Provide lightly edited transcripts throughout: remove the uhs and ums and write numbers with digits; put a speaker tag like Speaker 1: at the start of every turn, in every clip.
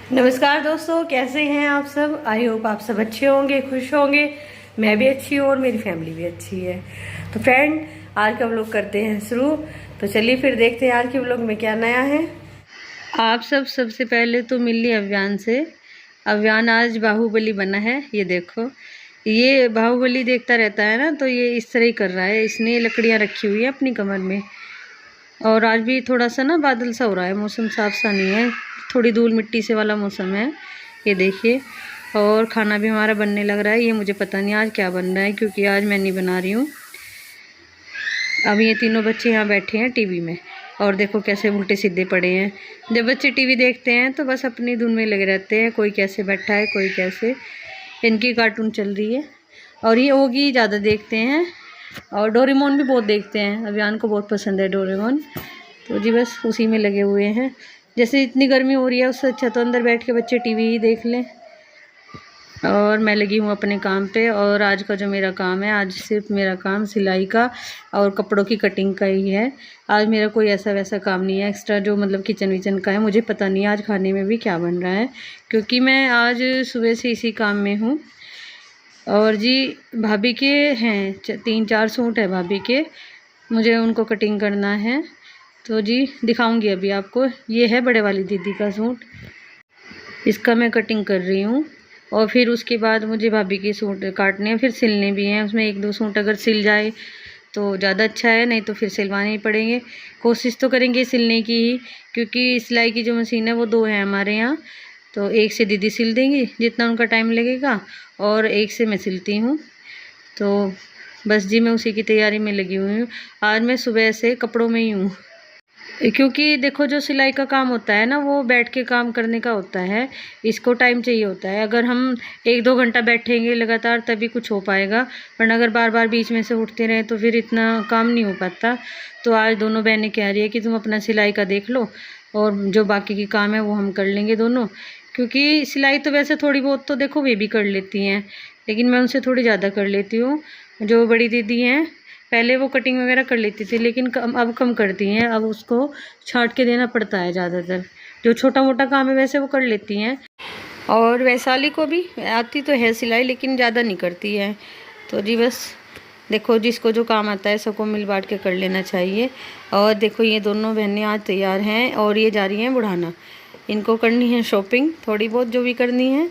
Speaker 1: नमस्कार दोस्तों, कैसे हैं आप सब। आई होप आप सब अच्छे होंगे, खुश होंगे। मैं भी अच्छी हूँ और मेरी फैमिली भी अच्छी है। तो फ्रेंड, आज का व्लॉग करते हैं शुरू। तो चलिए फिर देखते हैं आज के व्लॉग में क्या नया है। आप सब सबसे पहले तो मिल ली अव्यान से। अव्यान आज बाहुबली बना है। ये देखो, ये बाहुबली देखता रहता है ना, तो ये इस तरह ही कर रहा है। इसने लकड़ियाँ रखी हुई है अपनी कमर में। और आज भी थोड़ा सा ना बादल सा हो रहा है, मौसम साफ सा नहीं है, थोड़ी धूल मिट्टी से वाला मौसम है। ये देखिए, और खाना भी हमारा बनने लग रहा है। ये मुझे पता नहीं आज क्या बन रहा है, क्योंकि आज मैं नहीं बना रही हूँ। अब ये तीनों बच्चे यहाँ बैठे हैं टीवी में, और देखो कैसे उल्टे सीधे पड़े हैं। जब बच्चे टीवी देखते हैं तो बस अपनी धुन में लगे रहते हैं, कोई कैसे बैठा है, कोई कैसे। इनकी कार्टून चल रही है, और ये ओगी ज़्यादा देखते हैं, और डोरेमोन भी बहुत देखते हैं। अभियान को बहुत पसंद है डोरेमोन। तो जी बस उसी में लगे हुए हैं। जैसे इतनी गर्मी हो रही है, उससे अच्छा तो अंदर बैठ के बच्चे टीवी ही देख लें। और मैं लगी हूँ अपने काम पे। और आज का जो मेरा काम है, आज सिर्फ मेरा काम सिलाई का और कपड़ों की कटिंग का ही है। आज मेरा कोई ऐसा वैसा काम नहीं है एक्स्ट्रा, जो मतलब किचन विचन का है। मुझे पता नहीं आज खाने में भी क्या बन रहा है, क्योंकि मैं आज सुबह से इसी काम में हूँ। और जी भाभी के हैं 3-4 सूट है भाभी के, मुझे उनको कटिंग करना है। तो जी दिखाऊंगी अभी आपको। ये है बड़े वाली दीदी का सूट, इसका मैं कटिंग कर रही हूँ। और फिर उसके बाद मुझे भाभी के सूट काटने हैं, फिर सिलने भी हैं। उसमें 1-2 सूट अगर सिल जाए तो ज़्यादा अच्छा है, नहीं तो फिर सिलवाने ही पड़ेंगे। कोशिश तो करेंगे सिलने की ही, क्योंकि सिलाई की जो मशीन है वो 2 है हमारे यहाँ। तो एक से दीदी सिल देंगी जितना उनका टाइम लगेगा, और एक से मैं सिलती हूँ। तो बस जी मैं उसी की तैयारी में लगी हुई हूँ। आज मैं सुबह से कपड़ों में ही हूँ, क्योंकि देखो जो सिलाई का काम होता है ना, वो बैठ के काम करने का होता है। इसको टाइम चाहिए होता है। अगर हम 1-2 घंटा बैठेंगे लगातार तभी कुछ हो पाएगा, वरना अगर बार बार बीच में से उठते रहें तो फिर इतना काम नहीं हो पाता। तो आज दोनों बहनें कह रही है कि तुम अपना सिलाई का देख लो, और जो बाकी की काम है वो हम कर लेंगे दोनों। क्योंकि सिलाई तो वैसे थोड़ी बहुत तो देखो वे भी कर लेती हैं, लेकिन मैं उनसे थोड़ी ज़्यादा कर लेती हूँ। जो बड़ी दीदी हैं, पहले वो कटिंग वगैरह कर लेती थी, लेकिन अब कम करती हैं। अब उसको छांट के देना पड़ता है ज़्यादातर। जो छोटा मोटा काम है वैसे वो कर लेती हैं। और वैशाली को भी आती तो है सिलाई, लेकिन ज़्यादा नहीं करती है। तो जी बस देखो, जिसको जो काम आता है सबको मिल बांट के कर लेना चाहिए। और देखो ये दोनों बहनें आज तैयार हैं, और ये जा रही हैं बुढ़ाना। इनको करनी है शॉपिंग थोड़ी बहुत, जो भी करनी है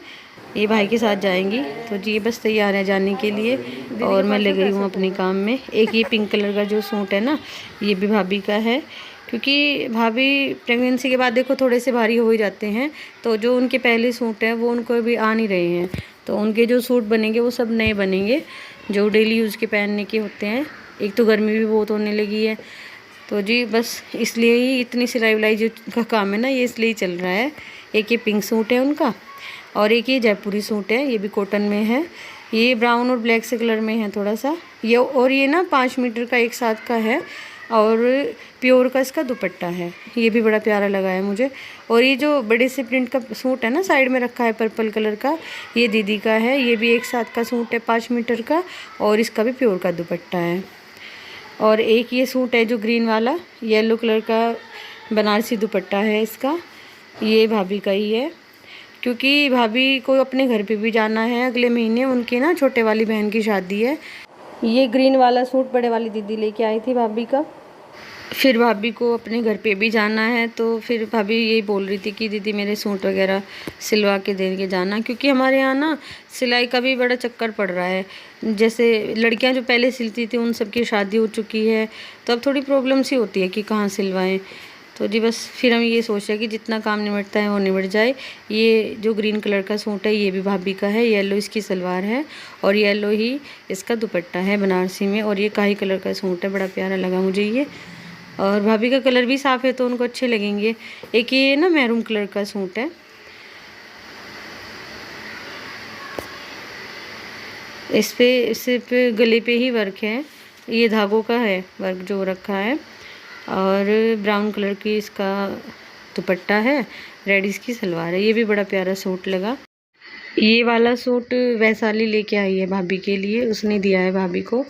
Speaker 1: ये भाई के साथ जाएंगी। तो जी बस तैयार है जाने के लिए, और मैं लग गई हूँ अपने काम में। एक ये पिंक कलर का जो सूट है ना, ये भी भाभी का है, क्योंकि भाभी प्रेगनेंसी के बाद देखो थोड़े से भारी हो ही जाते हैं। तो जो उनके पहले सूट हैं वो उनको अभी आ नहीं रहे हैं, तो उनके जो सूट बनेंगे वो सब नए बनेंगे, जो डेली यूज़ के पहनने के होते हैं। एक तो गर्मी भी बहुत होने लगी है, तो जी बस इसलिए ही इतनी सिलाई विलाई जो का काम है ना, ये इसलिए चल रहा है। एक ये पिंक सूट है उनका, और एक ये जयपुरी सूट है, ये भी कॉटन में है। ये ब्राउन और ब्लैक से कलर में है थोड़ा सा ये। और ये ना 5 मीटर का एक साथ का है, और प्योर का इसका दुपट्टा है। ये भी बड़ा प्यारा लगा है मुझे। और ये जो बड़े से प्रिंट का सूट है ना, साइड में रखा है पर्पल कलर का, ये दीदी का है। ये भी एक साथ का सूट है 5 मीटर का, और इसका भी प्योर का दुपट्टा है। और एक ये सूट है जो ग्रीन वाला, येलो कलर का बनारसी दुपट्टा है इसका, ये भाभी का ही है। क्योंकि भाभी को अपने घर पे भी जाना है अगले महीने, उनकी ना छोटे वाली बहन की शादी है। ये ग्रीन वाला सूट बड़े वाली दीदी लेके आई थी भाभी का। फिर भाभी को अपने घर पे भी जाना है, तो फिर भाभी यही बोल रही थी कि दीदी मेरे सूट वगैरह सिलवा के दे के जाना, क्योंकि हमारे यहाँ ना सिलाई का भी बड़ा चक्कर पड़ रहा है। जैसे लड़कियां जो पहले सिलती थी उन सबकी शादी हो चुकी है, तो अब थोड़ी प्रॉब्लम सी होती है कि कहाँ सिलवाएं। तो जी बस फिर हम ये सोच रहे हैं कि जितना काम निमटता है वो निमट जाए। ये जो ग्रीन कलर का सूट है ये भी भाभी का है, येलो इसकी सलवार है, और येलो ही इसका दुपट्टा है बनारसी में। और ये काही कलर का सूट है, बड़ा प्यारा लगा मुझे ये। और भाभी का कलर भी साफ़ है तो उनको अच्छे लगेंगे। एक ये ना मैरून कलर का सूट है, इस पे सिर्फ गले पे ही वर्क है, ये धागों का है वर्क जो रखा है। और ब्राउन कलर की इसका दुपट्टा है, रेड इसकी सलवार है। ये भी बड़ा प्यारा सूट लगा। ये वाला सूट वैशाली लेके आई है भाभी के लिए, उसने दिया है भाभी को।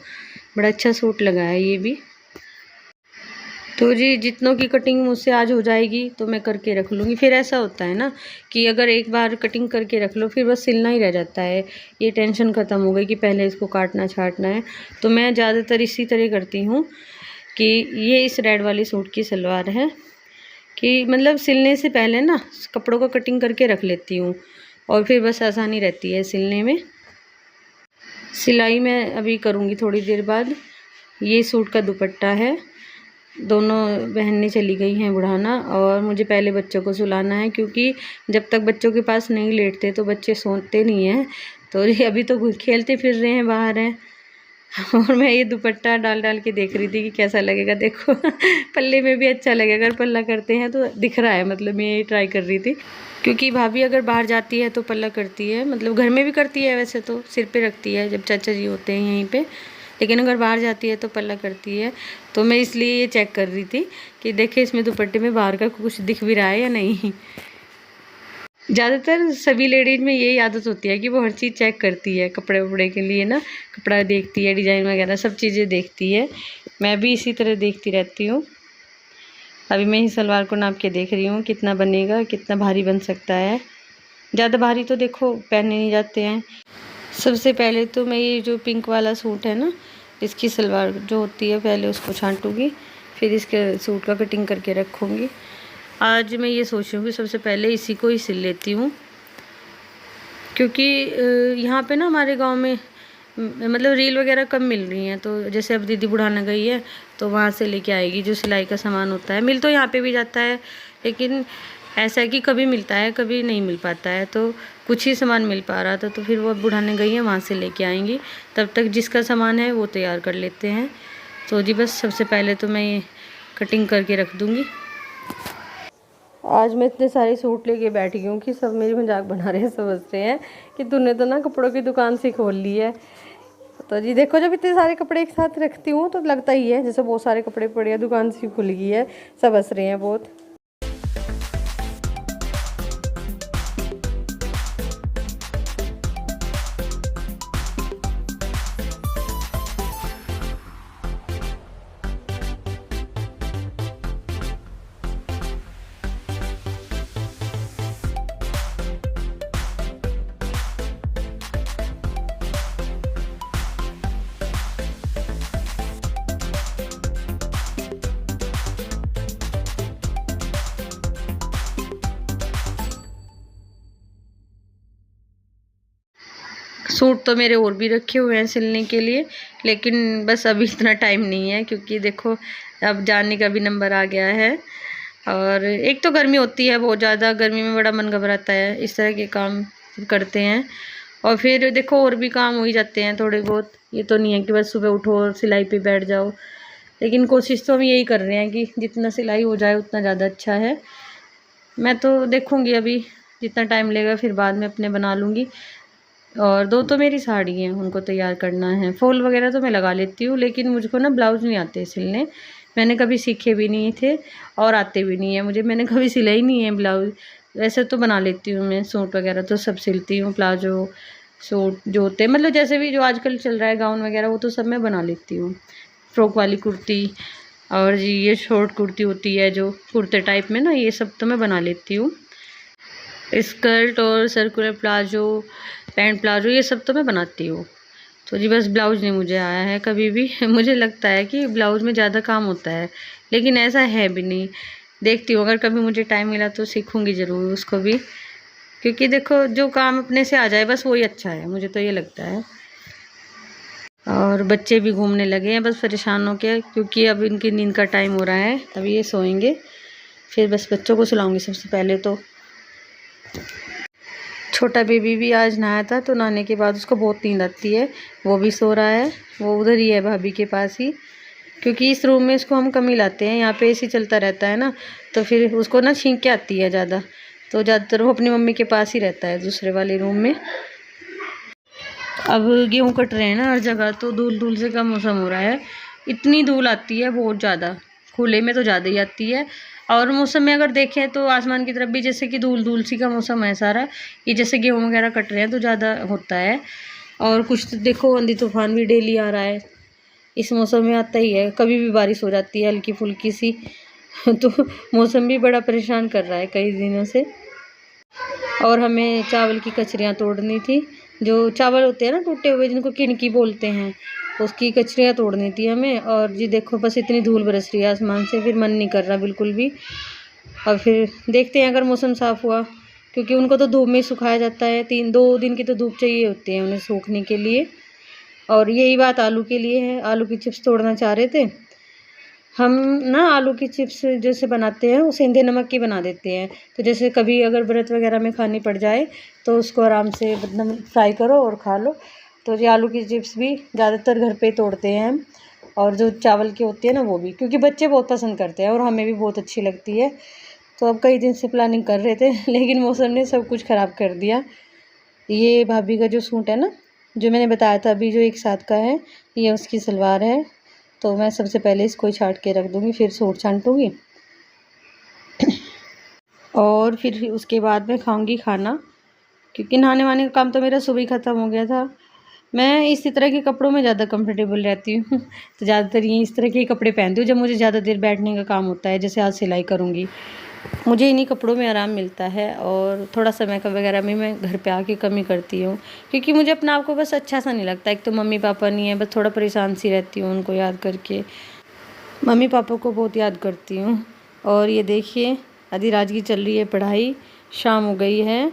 Speaker 1: बड़ा अच्छा सूट लगा है ये भी। तो जी जितनों की कटिंग मुझसे आज हो जाएगी तो मैं करके रख लूँगी। फिर ऐसा होता है ना कि अगर एक बार कटिंग करके रख लो फिर बस सिलना ही रह जाता है। ये टेंशन ख़त्म हो गई कि पहले इसको काटना छाटना है। तो मैं ज़्यादातर इसी तरह करती हूँ कि ये इस रेड वाली सूट की सलवार है कि मतलब सिलने से पहले ना कपड़ों को कटिंग करके रख लेती हूँ और फिर बस आसानी रहती है सिलने में। सिलाई मैं अभी करूँगी थोड़ी देर बाद। ये सूट का दुपट्टा है। दोनों बहनें चली गई हैं बुढ़ाना और मुझे पहले बच्चों को सुलाना है, क्योंकि जब तक बच्चों के पास नहीं लेटते तो बच्चे सोते नहीं हैं। तो ये अभी तो खेलते फिर रहे हैं, बाहर हैं। और मैं ये दुपट्टा डाल डाल के देख रही थी कि कैसा लगेगा। देखो पल्ले में भी अच्छा लगेगा, अगर पल्ला करते हैं तो दिख रहा है। मतलब मैं ये ट्राई कर रही थी, क्योंकि भाभी अगर बाहर जाती है तो पल्ला करती है। मतलब घर में भी करती है, वैसे तो सिर पे रखती है जब चाचा जी होते हैं यहीं पे, लेकिन अगर बाहर जाती है तो पल्ला करती है। तो मैं इसलिए ये चेक कर रही थी कि देखे इसमें दुपट्टे में बाहर का कुछ दिख भी रहा है या नहीं। ज़्यादातर सभी लेडीज़ में यही आदत होती है कि वो हर चीज़ चेक करती है। कपड़े वपड़े के लिए ना कपड़ा देखती है, डिज़ाइन वगैरह सब चीज़ें देखती है। मैं भी इसी तरह देखती रहती हूँ। अभी मैं ही सलवार को नाप के देख रही हूँ कितना बनेगा, कितना भारी बन सकता है। ज़्यादा भारी तो देखो पहने नहीं जाते हैं। सबसे पहले तो मैं ये जो पिंक वाला सूट है ना, इसकी सलवार जो होती है पहले उसको छांटूँगी, फिर इसके सूट का कटिंग करके रखूँगी। आज मैं ये सोच रही हूँ कि सबसे पहले इसी को ही सिल लेती हूँ, क्योंकि यहाँ पे ना हमारे गांव में मतलब रील वगैरह कम मिल रही हैं। तो जैसे अब दीदी बुढ़ाना गई है तो वहाँ से लेके आएगी जो सिलाई का सामान होता है। मिल तो यहाँ पे भी जाता है, लेकिन ऐसा है कि कभी मिलता है कभी नहीं मिल पाता है। तो कुछ ही सामान मिल पा रहा था, तो फिर वो बुढ़ाने गई है, वहाँ से लेके आएंगी। तब तक जिसका सामान है वो तैयार कर लेते हैं। तो जी बस सबसे पहले तो मैं ये कटिंग करके रख दूँगी। आज मैं इतने सारे सूट लेके बैठी हूँ कि सब मेरी मजाक बना रहे हैं, समझते हैं कि तूने तो ना कपड़ों की दुकान से खोल ली है। तो जी देखो, जब इतने सारे कपड़े एक साथ रखती हूँ तो लगता ही है जैसे बहुत सारे कपड़े पड़े हैं, दुकान सी खुल गई है। सब हंस रहे हैं बहुत। सूट तो मेरे और भी रखे हुए हैं सिलने के लिए, लेकिन बस अभी इतना टाइम नहीं है, क्योंकि देखो अब जाने का भी नंबर आ गया है। और एक तो गर्मी होती है बहुत ज़्यादा, गर्मी में बड़ा मन घबराता है, इस तरह के काम करते हैं। और फिर देखो और भी काम हो ही जाते हैं थोड़े बहुत। ये तो नहीं है कि बस सुबह उठो और सिलाई पे बैठ जाओ, लेकिन कोशिश तो हम यही कर रहे हैं कि जितना सिलाई हो जाए उतना ज़्यादा अच्छा है। मैं तो देखूँगी अभी जितना टाइम लगेगा, फिर बाद में अपने बना लूँगी। और दो तो मेरी साड़ी हैं, उनको तैयार करना है। फॉल वगैरह तो मैं लगा लेती हूँ, लेकिन मुझको ना ब्लाउज़ नहीं आते सिलने। मैंने कभी सीखे भी नहीं थे और आते भी नहीं है मुझे। मैंने कभी सिला ही नहीं है ब्लाउज़। वैसे तो बना लेती हूँ मैं, सूट वगैरह तो सब सिलती हूँ। प्लाजो सूट जो होते हैं, मतलब जैसे भी जो आजकल चल रहा है गाउन वगैरह, वो तो सब मैं बना लेती हूँ। फ्रॉक वाली कुर्ती और जी ये शॉर्ट कुर्ती होती है जो कुर्ते टाइप में ना, ये सब तो मैं बना लेती हूँ। स्कर्ट और सर्कुलर प्लाजो, पैंट प्लाजो, ये सब तो मैं बनाती हूँ। तो जी बस ब्लाउज़ नहीं मुझे आया है कभी भी। मुझे लगता है कि ब्लाउज़ में ज़्यादा काम होता है, लेकिन ऐसा है भी नहीं। देखती हूँ अगर कभी मुझे टाइम मिला तो सीखूँगी ज़रूर उसको भी, क्योंकि देखो जो काम अपने से आ जाए बस वही अच्छा है, मुझे तो ये लगता है। और बच्चे भी घूमने लगे हैं बस परेशान होकर, क्योंकि अब इनकी नींद का टाइम हो रहा है। अब ये सोएंगे, फिर बस बच्चों को सुलाऊंगी सबसे पहले। तो छोटा बेबी भी आज नहाया था, तो नहाने के बाद उसको बहुत नींद आती है, वो भी सो रहा है। वो उधर ही है भाभी के पास ही, क्योंकि इस रूम में इसको हम कम ही लाते हैं। यहाँ पे एसी चलता रहता है ना, तो फिर उसको ना छींक के आती है ज़्यादा। तो ज़्यादातर वो अपनी मम्मी के पास ही रहता है दूसरे वाले रूम में। अब गेहूँ कट रहे हैं ना हर जगह, तो धूल धूल से का मौसम हो रहा है। इतनी धूल आती है बहुत ज़्यादा, खुले में तो ज़्यादा ही आती है। और मौसम में अगर देखें तो आसमान की तरफ भी जैसे कि धूल धूल सी का मौसम है सारा। ये जैसे गेहूँ वगैरह कट रहे हैं तो ज़्यादा होता है। और कुछ तो देखो आंधी तूफान भी डेली आ रहा है। इस मौसम में आता ही है, कभी भी बारिश हो जाती है हल्की फुल्की सी। तो मौसम भी बड़ा परेशान कर रहा है कई दिनों से। और हमें चावल की कचरियाँ तोड़नी थी, जो चावल होते हैं ना टूटे हुए जिनको किनकी बोलते हैं, उसकी कचरियाँ तोड़नी थी हमें। और जी देखो बस इतनी धूल बरस रही है आसमान से, फिर मन नहीं कर रहा बिल्कुल भी। और फिर देखते हैं अगर मौसम साफ़ हुआ, क्योंकि उनको तो धूप में सुखाया जाता है, 2 दिन की तो धूप चाहिए होती है उन्हें सूखने के लिए। और यही बात आलू के लिए है, आलू की चिप्स तोड़ना चाह रहे थे हम ना। आलू की चिप्स जैसे बनाते हैं वो सेंधे नमक की बना देते हैं, तो जैसे कभी अगर व्रत वगैरह में खानी पड़ जाए तो उसको आराम से मतलब फ्राई करो और खा लो। तो ये आलू की चिप्स भी ज़्यादातर घर पे तोड़ते हैं हम, और जो चावल की होती है ना वो भी, क्योंकि बच्चे बहुत पसंद करते हैं और हमें भी बहुत अच्छी लगती है। तो अब कई दिन से प्लानिंग कर रहे थे लेकिन मौसम ने सब कुछ ख़राब कर दिया। ये भाभी का जो सूट है ना, जो मैंने बताया था अभी, जो एक साथ का है, ये उसकी सलवार है। तो मैं सबसे पहले इसको छाट के रख दूँगी, फिर सूट छांटूँगी और फिर उसके बाद मैं खाऊँगी खाना, क्योंकि नहाने वहाने का काम तो मेरा सुबह ही ख़त्म हो गया था। मैं इसी तरह के कपड़ों में ज़्यादा कंफर्टेबल रहती हूँ तो ज़्यादातर ये इस तरह के कपड़े पहनती हूँ जब मुझे ज़्यादा देर बैठने का काम होता है, जैसे आज सिलाई करूँगी, मुझे इन्हीं कपड़ों में आराम मिलता है। और थोड़ा समय का वगैरह में मैं घर पे आके कम ही करती हूँ, क्योंकि मुझे अपने आप को बस अच्छा सा नहीं लगता। एक तो मम्मी पापा नहीं है, बस थोड़ा परेशान सी रहती हूँ उनको याद करके, मम्मी पापा को बहुत याद करती हूँ। और ये देखिए आधी रात की चल रही है पढ़ाई, शाम हो गई है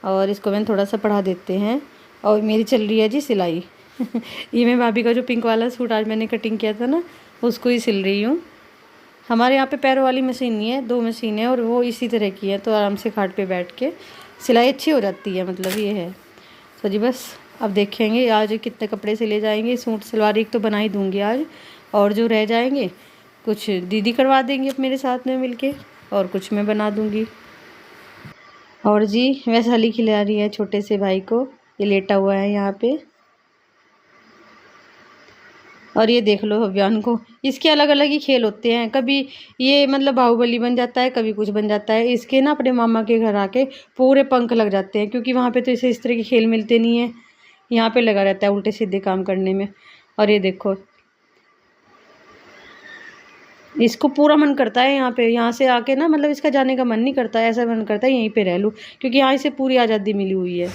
Speaker 1: और इसको मैंने थोड़ा सा पढ़ा देते हैं। और मेरी चल रही है जी सिलाई ये मैं भाभी का जो पिंक वाला सूट आज मैंने कटिंग किया था ना, उसको ही सिल रही हूँ। हमारे यहाँ पे पैरों वाली मशीन नहीं है, 2 मशीन है और वो इसी तरह की है, तो आराम से खाट पे बैठ के सिलाई अच्छी हो जाती है, मतलब ये है। तो जी बस अब देखेंगे आज कितने कपड़े सिले जाएंगे। सूट सलवार एक तो बना ही दूँगी आज, और जो रह जाएंगे कुछ दीदी करवा देंगे मेरे साथ में मिलके, और कुछ मैं बना दूँगी। और जी वैशाली खिला रही है छोटे से भाई को, ये लेटा हुआ है यहाँ पे। और ये देख लो अभियान को, इसके अलग अलग ही खेल होते हैं, कभी ये मतलब बाहुबली बन जाता है, कभी कुछ बन जाता है। इसके ना अपने मामा के घर आके पूरे पंख लग जाते हैं, क्योंकि वहाँ पे तो इसे इस तरह के खेल मिलते नहीं हैं, यहाँ पे लगा रहता है उल्टे सीधे काम करने में। और ये देखो इसको पूरा मन करता है यहाँ पे, यहाँ से आके ना मतलब इसका जाने का मन नहीं करता है, ऐसा मन करता है यहीं पे रह लूँ, क्योंकि यहाँ से पूरी आज़ादी मिली हुई है।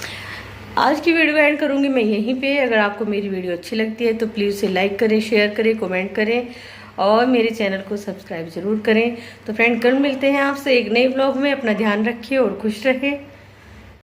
Speaker 1: आज की वीडियो एंड करूँगी मैं यहीं पे। अगर आपको मेरी वीडियो अच्छी लगती है तो प्लीज़ इसे लाइक करें, शेयर करें, कमेंट करें और मेरे चैनल को सब्सक्राइब ज़रूर करें। तो फ्रेंड कल मिलते हैं आपसे एक नए ब्लॉग में। अपना ध्यान रखिए और खुश रहें।